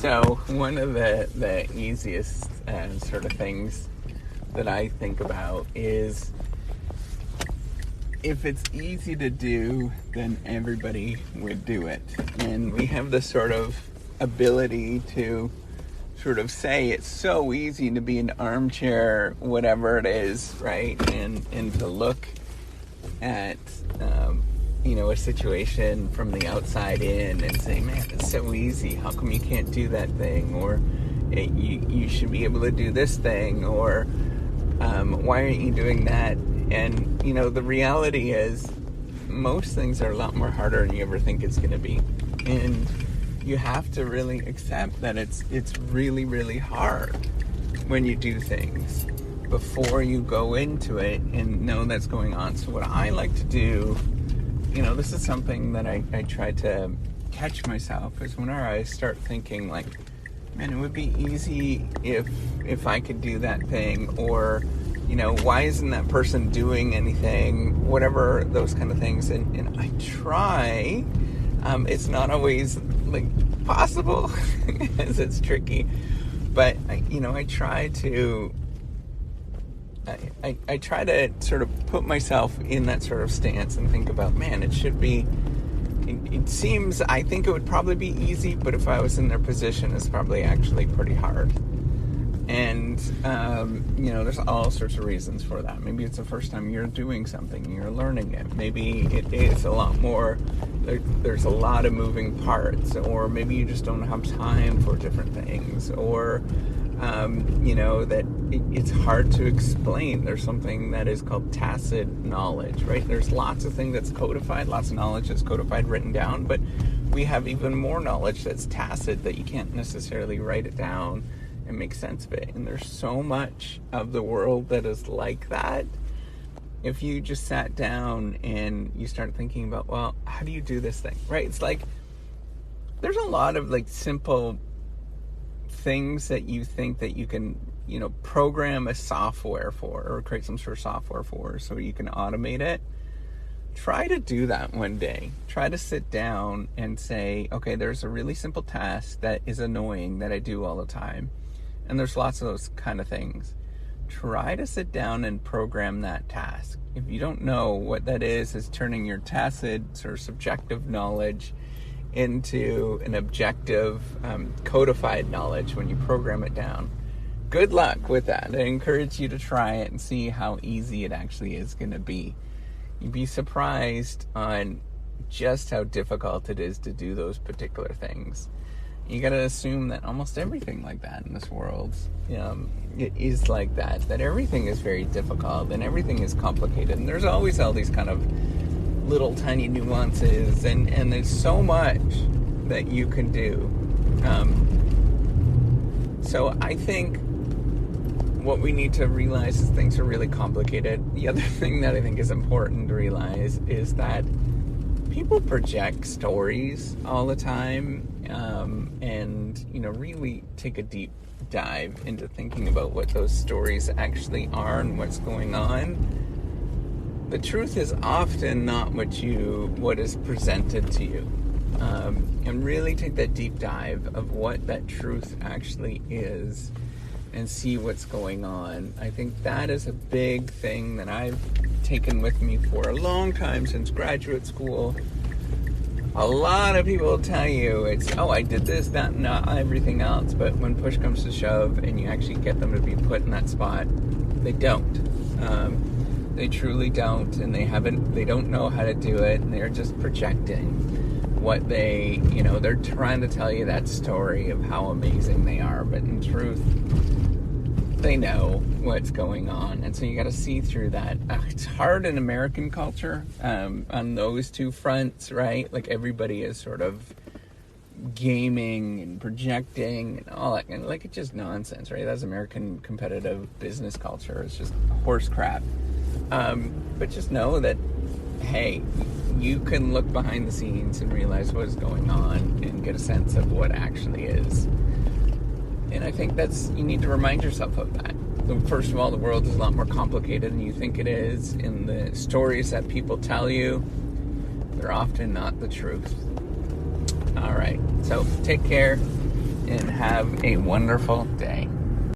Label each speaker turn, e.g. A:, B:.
A: So one of the easiest sort of things that I think about is if it's easy to do, then everybody would do it. And we have this sort of ability to sort of say it's so easy to be an armchair, whatever it is, right? And to look at, a situation from the outside in and say, man, it's so easy. How come you can't do that thing? Or you should be able to do this thing. Or why aren't you doing that? And, the reality is most things are a lot more harder than you ever think it's going to be. And you have to really accept that it's really, really hard when you do things before you go into it and know that's going on. So what I like to do, this is something that I try to catch myself, is whenever I start thinking like, man, it would be easy if I could do that thing, or why isn't that person doing anything, whatever, those kind of things. And I try, it's not always like possible as it's tricky, but I try to I try to sort of put myself in that sort of stance and think about, man, it seems, I think it would probably be easy, but if I was in their position, it's probably actually pretty hard. And, there's all sorts of reasons for that. Maybe it's the first time you're doing something and you're learning it. Maybe it is a lot more, there's a lot of moving parts, or maybe you just don't have time for different things, or, that it's hard to explain. There's something that is called tacit knowledge, right? There's lots of things that's codified, lots of knowledge that's codified, written down, but we have even more knowledge that's tacit that you can't necessarily write it down and make sense of it. And there's so much of the world that is like that. If you just sat down and you start thinking about, well, how do you do this thing, right? It's like there's a lot of like simple things that you think that you can program a software for, or create some sort of software for, so you can automate it. Try to do that one day. Try to sit down and say, okay, there's a really simple task that is annoying that I do all the time, and there's lots of those kind of things. Try to sit down and program that task. If you don't know what that is turning your tacit sort of subjective knowledge into an objective codified knowledge when you program it down. Good luck with that. I encourage you to try it and see how easy it actually is going to be. You'd be surprised on just how difficult it is to do those particular things. You got to assume that almost everything like that in this world, it is like that everything is very difficult and everything is complicated, and there's always all these kind of little tiny nuances, and there's so much that you can do. So I think what we need to realize is things are really complicated. The other thing that I think is important to realize is that people project stories all the time, and really take a deep dive into thinking about what those stories actually are and what's going on. The truth is often not what is presented to you, and really take that deep dive of what that truth actually is and see what's going on. I think that is a big thing that I've taken with me for a long time, since graduate school. A lot of people will tell you I did this, that, and not everything else, but when push comes to shove and you actually get them to be put in that spot, they don't. They truly don't, and they don't know how to do it, and they're just projecting what they're trying to tell you that story of how amazing they are, but in truth, they know what's going on. And so you got to see through that. It's hard in American culture, on those two fronts, right? Like everybody is sort of gaming and projecting and all that, and like it's just nonsense, right? That's American competitive business culture. It's just horse crap. But just know that, hey, you can look behind the scenes and realize what is going on and get a sense of what actually is. And I think you need to remind yourself of that. So first of all, the world is a lot more complicated than you think it is, and the stories that people tell you, they're often not the truth. All right, so take care. and have a wonderful day.